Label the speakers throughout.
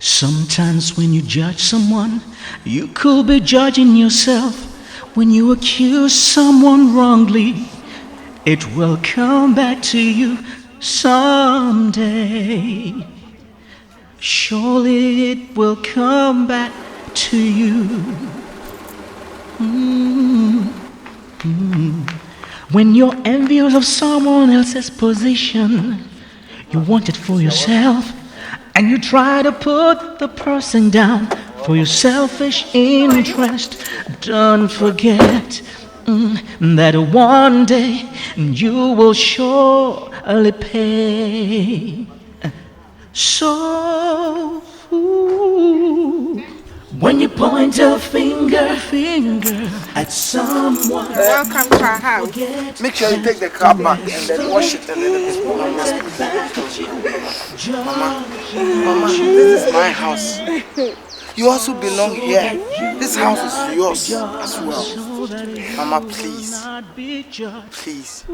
Speaker 1: Sometimes when you judge someone, you could be judging yourself. When you accuse someone wrongly, it will come back to you someday. Surely it will come back to you. When you're envious of someone else's position, you want it for yourself, and you try to put the person down for your selfish interest. Don't forget that one day you will surely pay. So when you point a finger at someone,
Speaker 2: welcome to our house.
Speaker 3: Make sure you take the crab back and then wash it a little bit. Mama, this is my house. You also belong here. This house is yours as well. Mama, please. Please.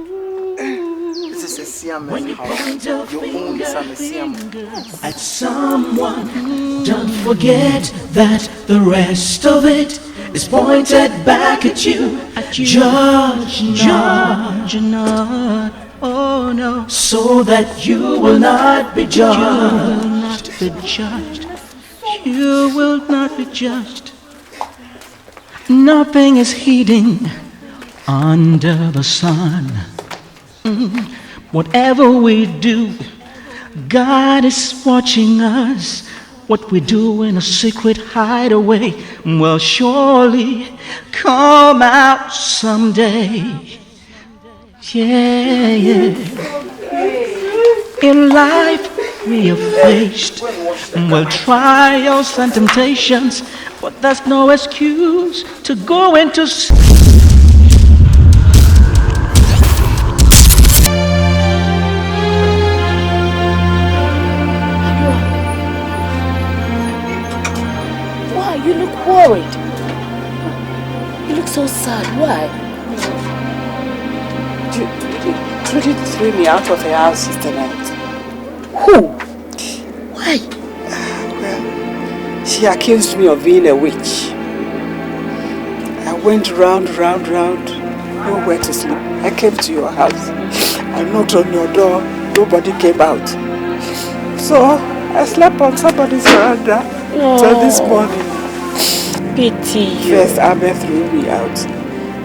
Speaker 3: This is a Siamese house. Your own son is Siamese.
Speaker 1: At someone, don't forget that the rest of it is pointed back at you. Judge not, oh no, so that you will not be judged. You will not be judged. Nothing is hidden under the sun. Whatever we do, God is watching us. What we do in a secret hideaway will surely come out someday. Yeah. In life we are faced with trials and temptations, but there's no excuse to go into
Speaker 4: Why? You look worried. You look so sad. Why?
Speaker 2: Trudy threw me out of her house tonight.
Speaker 4: Who? Why?
Speaker 2: Well, she accused me of being a witch. I went round, nowhere to sleep. I came to your house. I knocked on your door. Nobody came out. So I slept on somebody's veranda till this morning.
Speaker 4: Pity you.
Speaker 2: First, Abel threw me out.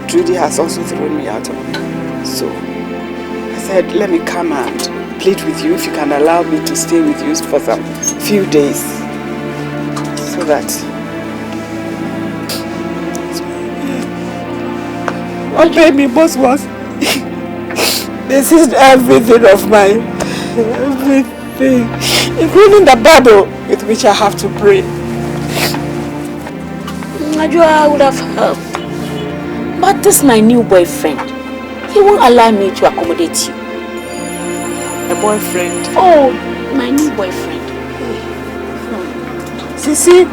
Speaker 2: Trudy has also thrown me out. So I said, let me come and plead with you if you can allow me to stay with you for some few days. So that what made me most was this is everything of mine. Everything. Including the Bible with which I have to pray.
Speaker 4: I would have helped. But this is my new boyfriend. He won't allow me to accommodate you.
Speaker 2: A boyfriend?
Speaker 4: Oh, my new boyfriend.
Speaker 2: Sissy,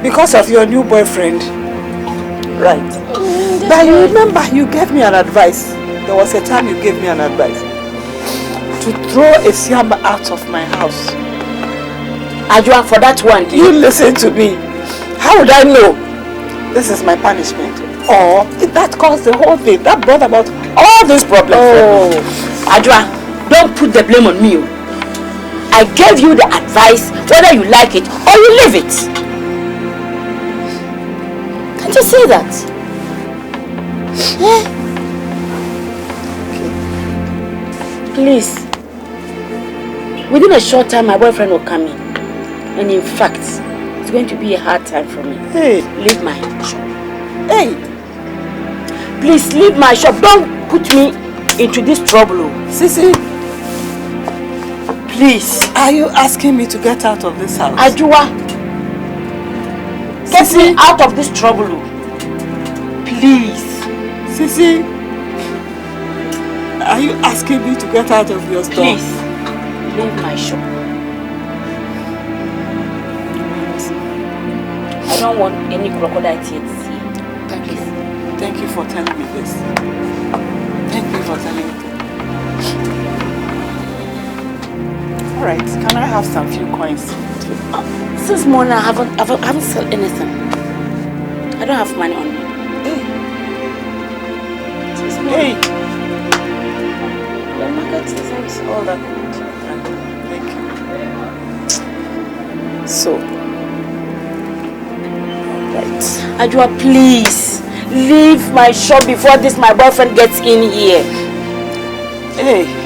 Speaker 2: because of your new boyfriend, right? But you remember you gave me an advice. There was a time you gave me an advice to throw a Siamba out of my house.
Speaker 4: Adwa, for that one.
Speaker 2: You listen to me. How would I know? This is my punishment. Or that caused the whole thing. That brought about all these problems.
Speaker 4: Oh, Adwa, don't put the blame on me. I gave you the advice, whether you like it or you leave it. Can't you see that? Yeah. Okay. Please. Within a short time, my boyfriend will come in. And in fact, it's going to be a hard time for me.
Speaker 2: Hey.
Speaker 4: Leave my shop.
Speaker 2: Hey.
Speaker 4: Please leave my shop. Don't put me into this trouble.
Speaker 2: Sissy.
Speaker 4: Please.
Speaker 2: Are you asking me to get out of this house?
Speaker 4: Adwa. Get me out of this trouble. Please.
Speaker 2: Sissy. Are you asking me to get out of your store?
Speaker 4: Please. Leave my shop. I don't want any crocodile tears to see.
Speaker 2: Thank you. Thank you for telling me this. Thank you for telling me this. Alright, can I have some few coins?
Speaker 4: Since morning I haven't sold anything. I don't have money on me.
Speaker 2: Hey!
Speaker 4: The market isn't all that good.
Speaker 2: Thank you. So, right.
Speaker 4: Ajua, please leave my shop before my boyfriend gets in here.
Speaker 2: Hey!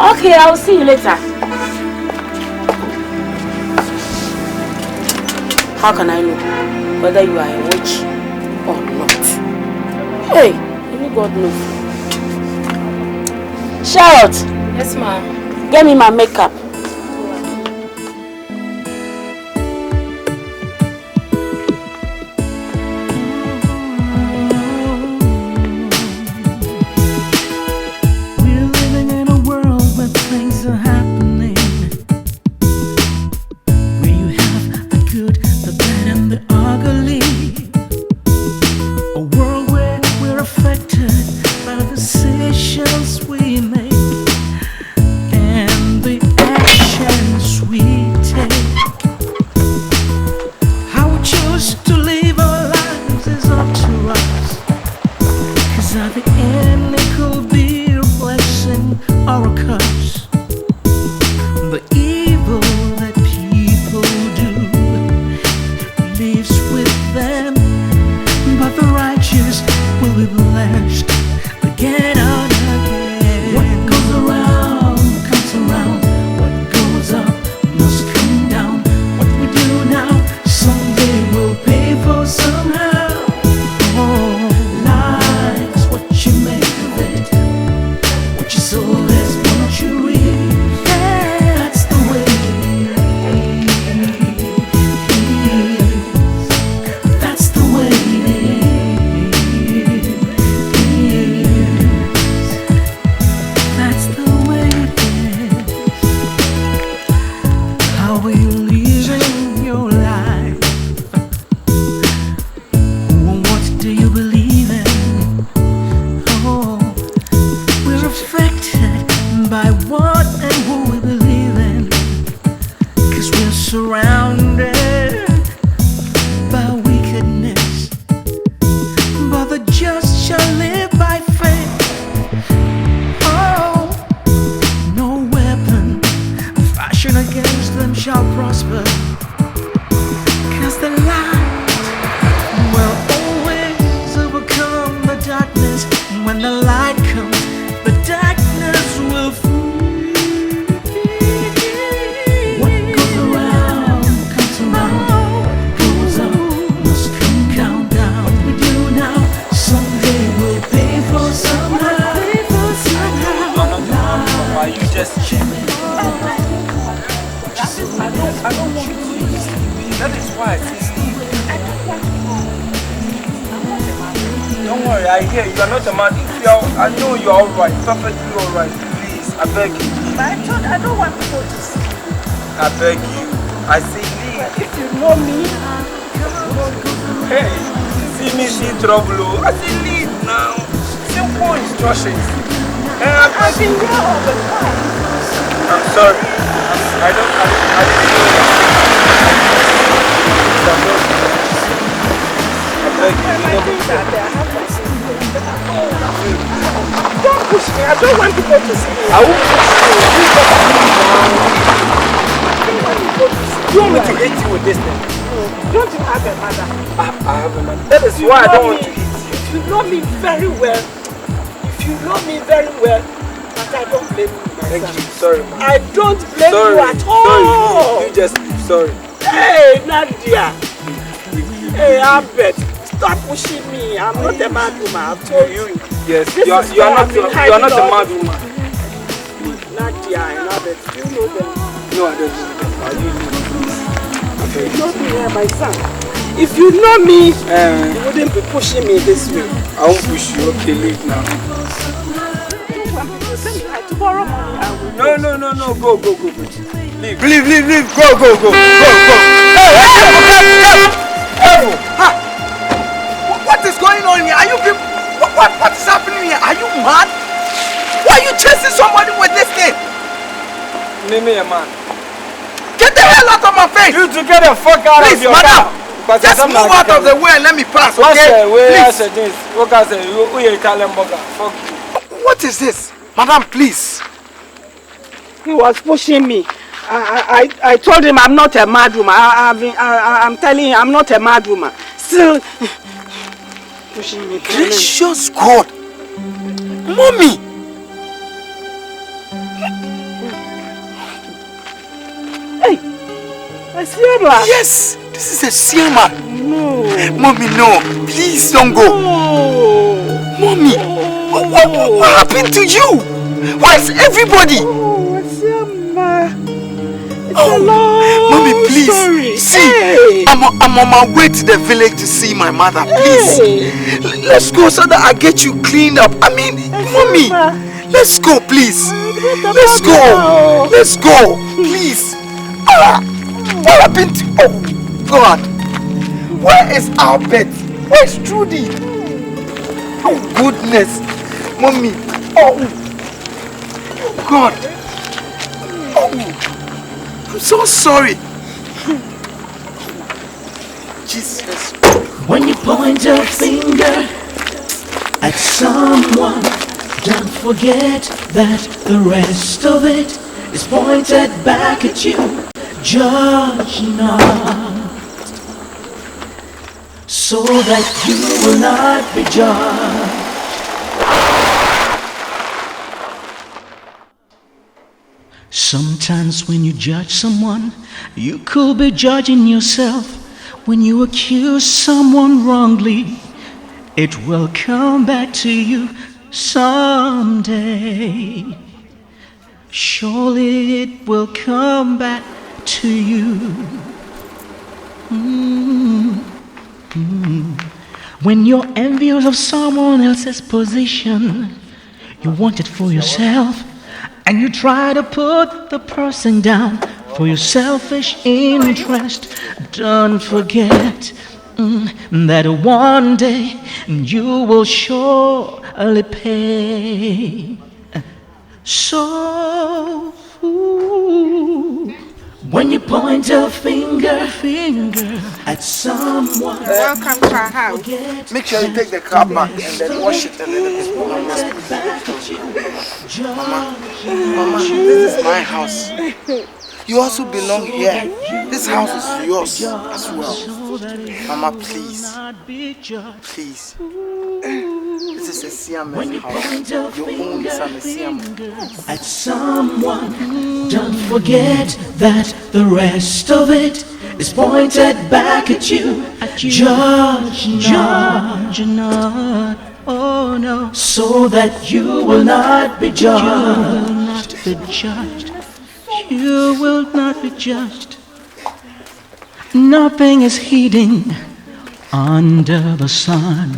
Speaker 4: Okay, I'll see you later. How can I know whether you are a witch or not? Hey, only God knows. Charlotte!
Speaker 5: Yes, ma'am.
Speaker 4: Get me my makeup.
Speaker 2: Mad woman, I've told you.
Speaker 3: Yes, you are not a mad woman.
Speaker 2: Nadia and Albert, you know them.
Speaker 3: No, I don't know them.
Speaker 2: You know me, my son. If you know me, you wouldn't be pushing me this way.
Speaker 3: I won't push you. Okay, leave now.
Speaker 2: Tomorrow morning I will.
Speaker 3: No. Go. Leave. Go. Hey! What is going on here? Are you people? What is happening here? Are you mad? Why are you chasing somebody with this thing?
Speaker 5: Name a man.
Speaker 3: Get the hell out of my face!
Speaker 5: You to get the fuck out of your car.
Speaker 3: Just move out of the way and let me pass, okay? Please.
Speaker 5: Fuck you.
Speaker 3: What is this? Madam, please.
Speaker 2: He was pushing me. I told him I'm not a mad woman. I'm telling him I'm not a mad woman. Still pushing me.
Speaker 3: Gracious God. Mommy.
Speaker 2: Hey, a Sierra.
Speaker 3: Yes, this is a Sierra.
Speaker 2: No.
Speaker 3: Mommy, no. Please don't go.
Speaker 2: No.
Speaker 3: Mommy, what happened to you? Why is everybody?
Speaker 2: Oh, Sierra. It's
Speaker 3: Oh,
Speaker 2: a long
Speaker 3: Mommy, please.
Speaker 2: story.
Speaker 3: See,
Speaker 2: Hey.
Speaker 3: I'm on my way to the village to see my mother. Please, let's go so that I get you cleaned up. I mean, Mommy, let's go, please. Let's go. Let's go, please. What happened to? Oh God, where is our bed? Where's Trudy? Oh goodness, Mommy. Oh God. Oh. I'm so sorry. Jesus.
Speaker 1: When you point a finger at someone, don't forget that the rest of it is pointed back at you. Judge not, so that you will not be judged. Sometimes when you judge someone, you could be judging yourself. When you accuse someone wrongly, it will come back to you someday. Surely it will come back to you. When you're envious of someone else's position, you want it for yourself, and you try to put the person down for your selfish interest. Don't forget that one day you will surely pay. So when you point a finger at someone,
Speaker 2: Welcome to our house.
Speaker 3: Make sure you take the car back and then wash it a little bit. Mama, this is my house. You also belong here. This house is yours as well. Mama, please. Please. This is a Siamese house. Your own son is Siamese.
Speaker 1: At someone, don't forget that the rest of it is pointed back at you. Judge not, oh no, so that you will not be judged. You will not be judged. Nothing is hidden under the sun.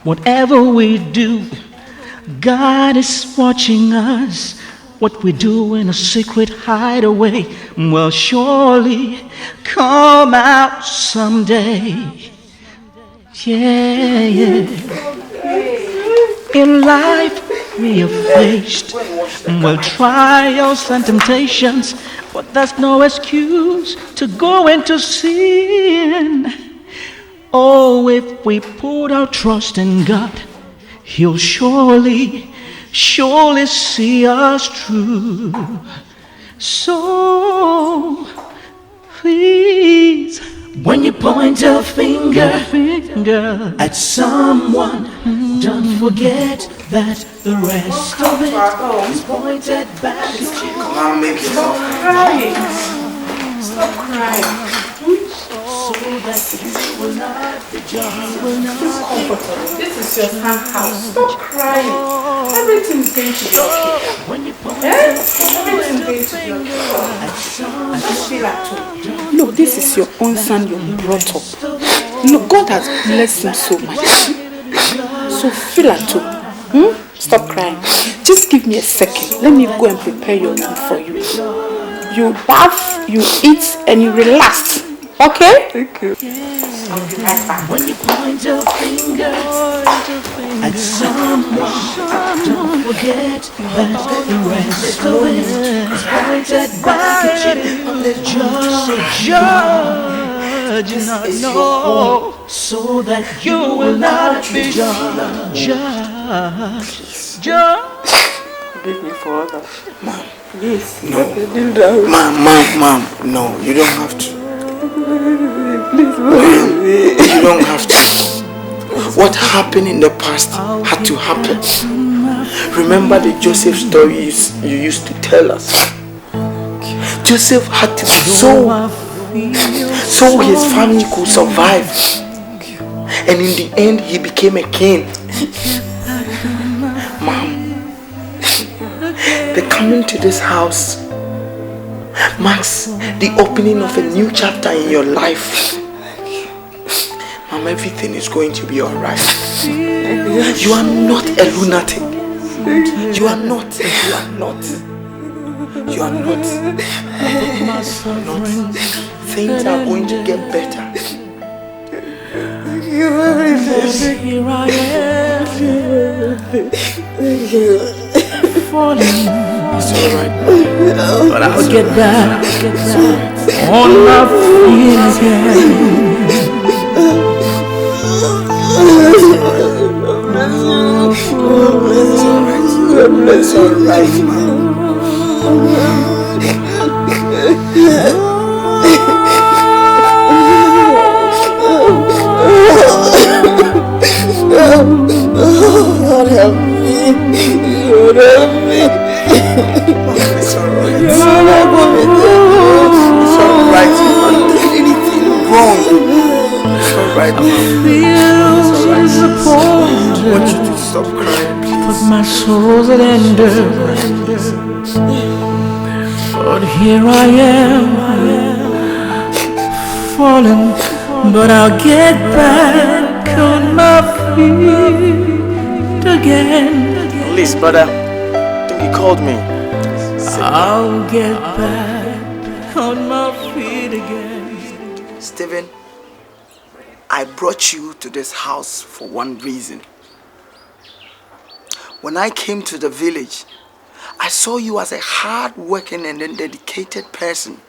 Speaker 1: Whatever we do, God is watching us. What we do in a secret hideaway will surely come out someday. Yeah. In life we are faced with trials and temptations, but there's no excuse to go into sin. Oh, if we put our trust in God, He'll surely see us through. So please, when you point a finger at someone, don't forget that the rest of it is pointed back at you.
Speaker 3: Come on, make yourself
Speaker 2: Stop crying.
Speaker 1: So that you will not be judged.
Speaker 2: This is your son's house. Stop crying. Everything's going to be okay.
Speaker 1: When you point
Speaker 2: Everything's going to be okay. Just feel at home. Look, this is your own son you brought up. Look, God has blessed him so much. So feel at home. Stop crying. Just give me a second. Let me go and prepare your room for you. You bath, you eat, and you relax. Okay? Thank you.
Speaker 1: When you point your finger at someone, don't forget that the rest of it is pointed back at you. Judge not know, so that you will not be judged.
Speaker 2: Forgive me for all that.
Speaker 3: Mom.
Speaker 2: Yes.
Speaker 3: No. Mom, no, you don't have to.
Speaker 2: Please,
Speaker 3: you don't have to. What happened in the past had to happen. Remember the Joseph story you used to tell us. Joseph had to sow so his family could survive. And in the end, he became a king. Mom, the coming to this house marks the opening of a new chapter in your life. Mom, everything is going to be alright. You are not a lunatic. You are not. Things are going to get better.
Speaker 1: Here I am, falling.
Speaker 3: It's alright.
Speaker 1: But I'll get back on my feet again.
Speaker 3: It's alright, Mom.
Speaker 2: Lord help me. Lord help me.
Speaker 3: It's alright.
Speaker 2: It's alright.
Speaker 3: It's alright. You haven't done anything wrong. It's alright, Mom. It's alright. I want you to stop crying, please.
Speaker 1: Put my soul's at ender. But here I am, falling. But I'll get back on my feet again.
Speaker 3: Please, brother. I think he called me.
Speaker 1: I'll get back on my feet again.
Speaker 3: Stephen, I brought you to this house for one reason. When I came to the village, I saw you as a hard-working and dedicated person.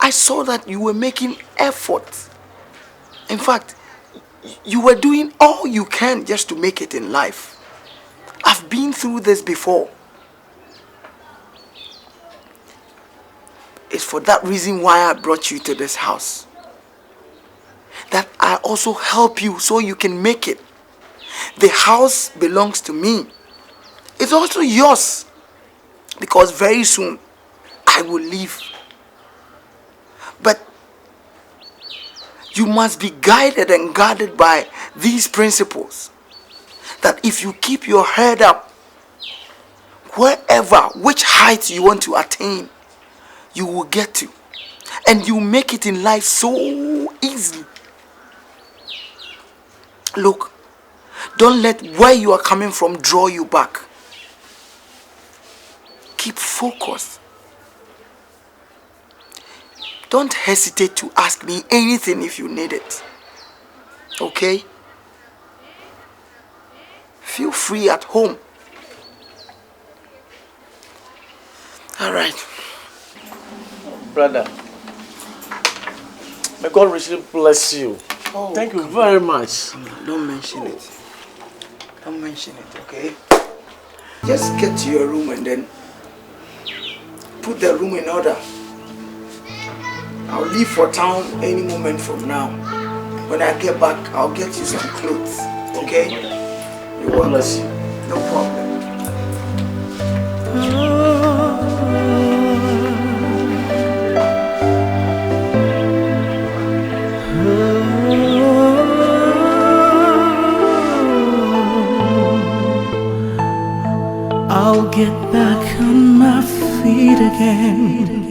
Speaker 3: I saw that you were making effort. In fact, you were doing all you can just to make it in life. I've been through this before. It's for that reason why I brought you to this house. That I also help you so you can make it. The house belongs to me. It's also yours. Because very soon, I will leave. But you must be guided and guarded by these principles. That if you keep your head up, wherever, which height you want to attain, you will get to. And you make it in life so easily. Look, don't let where you are coming from draw you back. Keep focused. Don't hesitate to ask me anything if you need it. Okay? Feel free at home. Alright.
Speaker 6: Brother, may God richly bless you.
Speaker 3: Oh,
Speaker 6: thank you very much.
Speaker 3: Don't mention it. Don't mention it, okay? Just get to your room and then put the room in order. I'll leave for town any moment from now. When I get back, I'll get you some clothes, okay? You're welcome.
Speaker 6: Bless you.
Speaker 3: No problem.
Speaker 1: I'll get back on my feet again.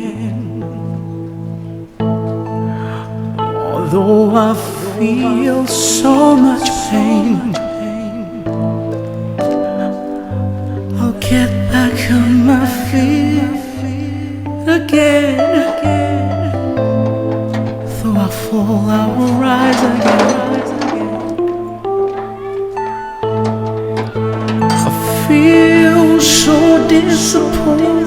Speaker 1: Although I feel so much pain, again. Though I fall, I will rise again. I feel so disappointed.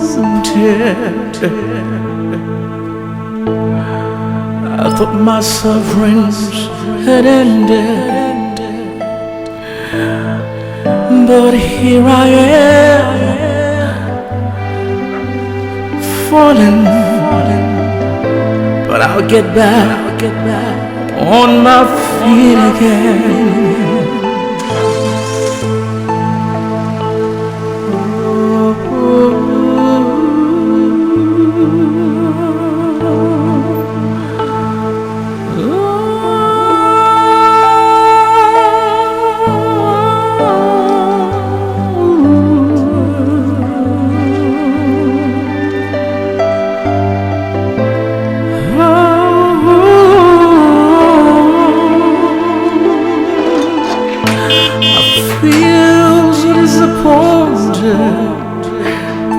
Speaker 1: I thought my sufferings had ended, but here I am, falling, but I'll get back on my feet again.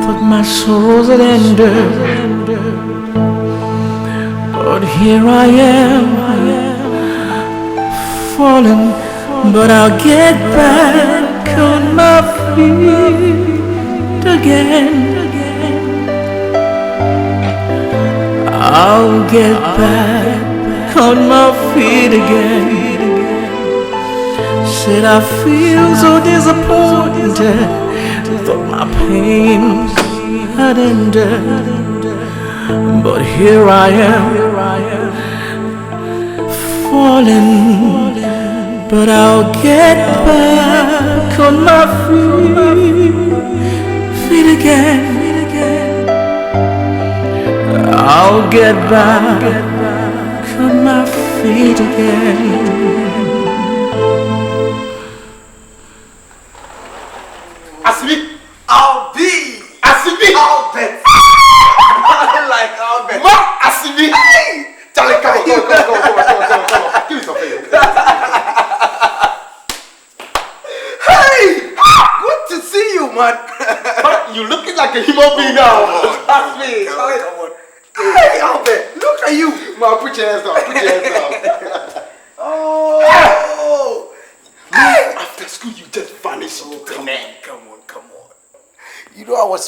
Speaker 1: Thought my sorrows had ended, but here I am, falling, but I'll get back on my feet again. I'll get back on my feet again. Said I feel so disappointed. Thought my pains had ended, but here I am, falling, but I'll get back on my feet again. I'll get back on my feet again.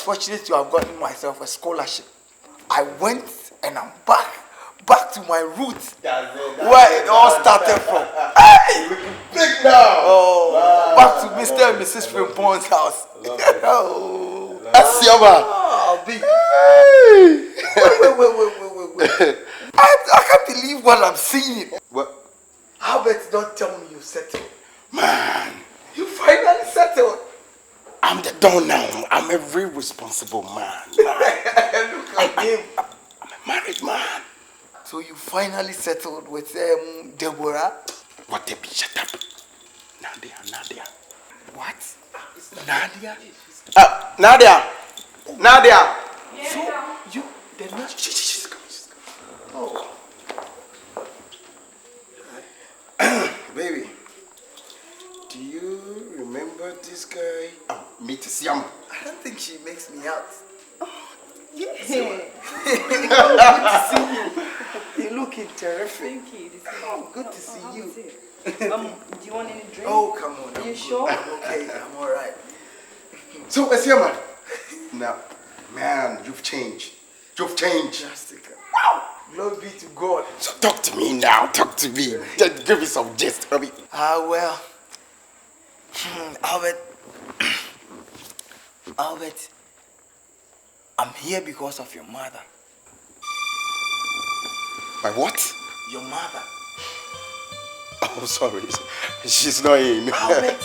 Speaker 3: Fortunate to have gotten myself a scholarship. I went and I'm back to my roots, where it all started from. Hey, big now. Oh, wow. Back to Mr. and Mrs. Frimpong's house. Oh, Asiama. Big. Wait. I can't believe what I'm seeing. What? Albert, don't tell me you settled. Man, you finally settled. I'm the don now. I'm a very responsible man. Look at him. I'm a married man. So you finally settled with Deborah? What, Debbie? Shut up. Nadia. What? Nadia? Nadia. Yeah. So you, the nurse. She's coming. Oh. Baby. Do you remember this guy? Meet Siam. I don't think she makes me out. Oh, yes. Good to see you. You're looking terrific. Thank you. Oh, good to see you. Do you want any drink? Oh, come on. Are you sure? I'm okay. I'm all right. So, Siam, now, man, you've changed. Drastically. Wow. Glory be to God. So talk to me now. Talk to me. Just give me some gist. Well. Albert, I'm here because of your mother. My what? Your mother. Oh, sorry. She's not in. Albert,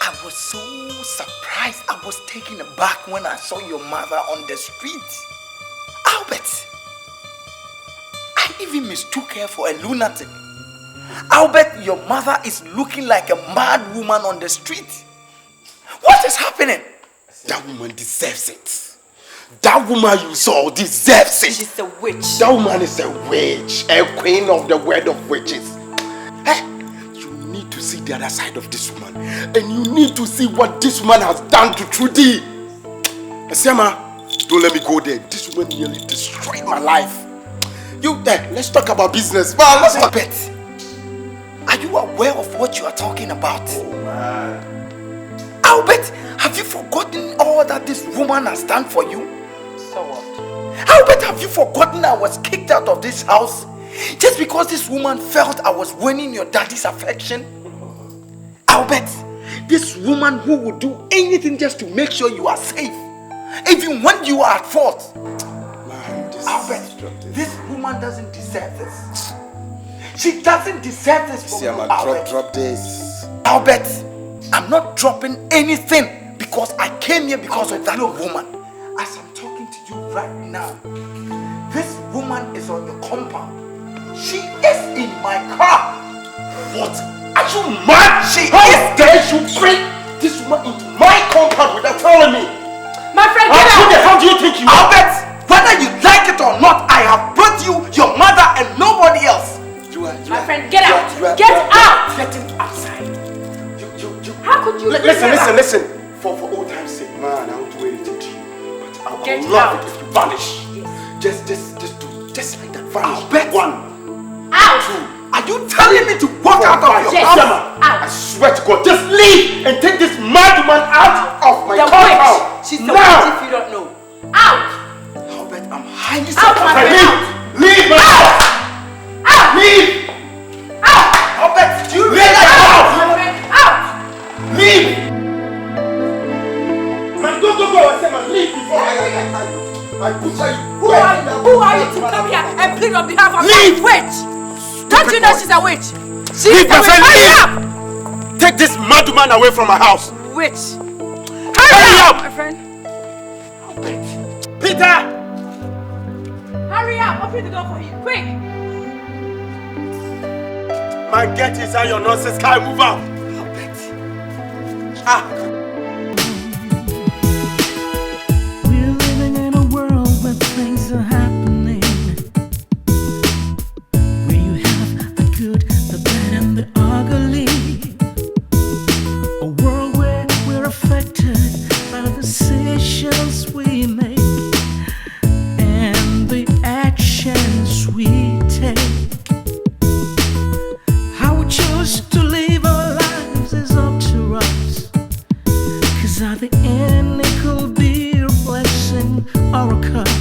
Speaker 3: I was so surprised. I was taken aback when I saw your mother on the street. Albert, I even mistook her for a lunatic. Albert, your mother is looking like a mad woman on the street. What is happening? That woman deserves it. That woman you saw deserves it. She's a witch. That woman is a witch. A queen of the word of witches. Hey, you need to see the other side of this woman. And you need to see what this woman has done to Trudy. Asiama, Don't let me go there. This woman nearly destroyed my life. You there? Let's talk about business. Man, let's talk it. Are you aware of what you are talking about?
Speaker 6: Oh man.
Speaker 3: Albert, have you forgotten all that this woman has done for you?
Speaker 2: So what?
Speaker 3: Albert, have you forgotten I was kicked out of this house just because this woman felt I was winning your daddy's affection? Albert, this woman who would do anything just to make sure you are safe, even when you are at fault.
Speaker 6: Man,
Speaker 3: Albert, this woman doesn't deserve this. She doesn't deserve this from you, Albert.
Speaker 6: Drop this.
Speaker 3: Albert, I'm not dropping anything because I came here because of that woman. As I'm talking to you right now, this woman is on your compound. She is in my car. What? Are you mad? She is there. You bring this woman into my compound without telling me.
Speaker 4: My friend, get out!
Speaker 3: Who the hell do you think you are? Albert, whether you like it or not, I have brought you, your mother, and nobody else.
Speaker 4: My friend, get out! Get out!
Speaker 3: Getting outside.
Speaker 4: How could you
Speaker 3: Listen. For old time's sake, man, I won't do anything to you. But I would love it if you vanish. Just like that. Vanish. Bet one.
Speaker 4: Out!
Speaker 3: Two. Are you telling me to walk out of your house?
Speaker 4: Out.
Speaker 3: I swear to God, just leave and take this mad woman out of my compound.
Speaker 4: She's the witch if you don't know. Out!
Speaker 3: Albert, I'm highly
Speaker 4: Out, my
Speaker 3: surprised.
Speaker 4: friend.
Speaker 3: Leave my house!
Speaker 4: Out!
Speaker 3: Leave!
Speaker 4: Out!
Speaker 3: Albert, do you realize
Speaker 4: Out! My friend, out!
Speaker 3: Leave! Man, go! I said, man, leave before I butcher you.
Speaker 4: Who are you to come here and plead on behalf of
Speaker 3: Leave!
Speaker 4: a witch? Don't you know she's a witch?
Speaker 3: Leave, my friend,
Speaker 4: Hurry
Speaker 3: leave!
Speaker 4: up!
Speaker 3: Take this mad woman away from my house.
Speaker 4: Witch.
Speaker 3: Hurry up!
Speaker 4: My friend.
Speaker 3: Peter!
Speaker 4: Hurry up! Open the door for him. Quick!
Speaker 3: Man, get inside your nonsense car and move out.
Speaker 1: We're living in a world where things are happening, where you have the good, the bad, and the ugly. A world where we're affected by the decisions we make and the actions we take. How we choose to live our lives is up to us. 'Cause at the end it could be a blessing or a curse.